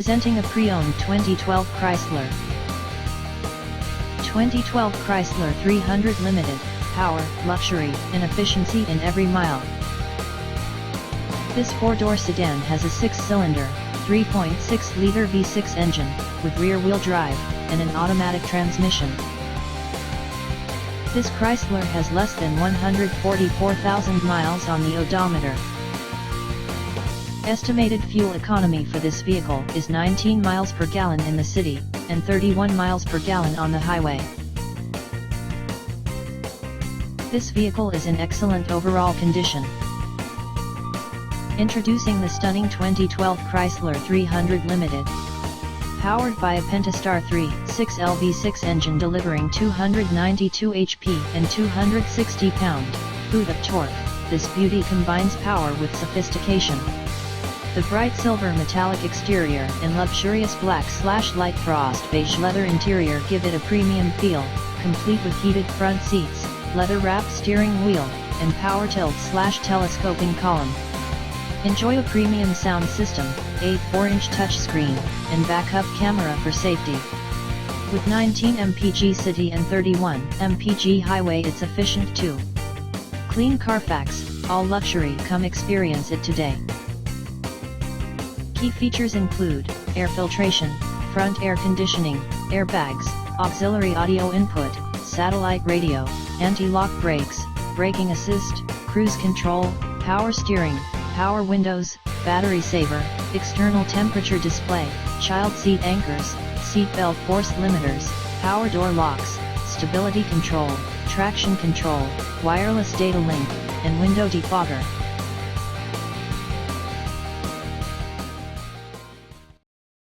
Presenting a pre-owned 2012 Chrysler. 2012 Chrysler 300 Limited, power, luxury, and efficiency in every mile. This four-door sedan has a 6-cylinder, 3.6-liter V6 engine, with rear-wheel drive, and an automatic transmission. This Chrysler has less than 144,000 miles on the odometer. Estimated fuel economy for this vehicle is 19 miles per gallon in the city, and 31 miles per gallon on the highway. This vehicle is in excellent overall condition. Introducing the stunning 2012 Chrysler 300 Limited. Powered by a Pentastar 3.6L V6 engine delivering 292 HP and 260 pound-feet of torque, this beauty combines power with sophistication. The bright silver metallic exterior and luxurious black/light frost beige leather interior give it a premium feel, complete with heated front seats, leather-wrapped steering wheel, and power tilt/telescoping column. Enjoy a premium sound system, a 4-inch touchscreen, and backup camera for safety. With 19 mpg city and 31 mpg highway, it's efficient too. Clean CARFAX, all luxury. Come experience it today. Key features include air filtration, front air conditioning, airbags, auxiliary audio input, satellite radio, anti-lock brakes, braking assist, cruise control, power steering, power windows, battery saver, external temperature display, child seat anchors, seat belt force limiters, power door locks, stability control, traction control, wireless data link, and window defogger.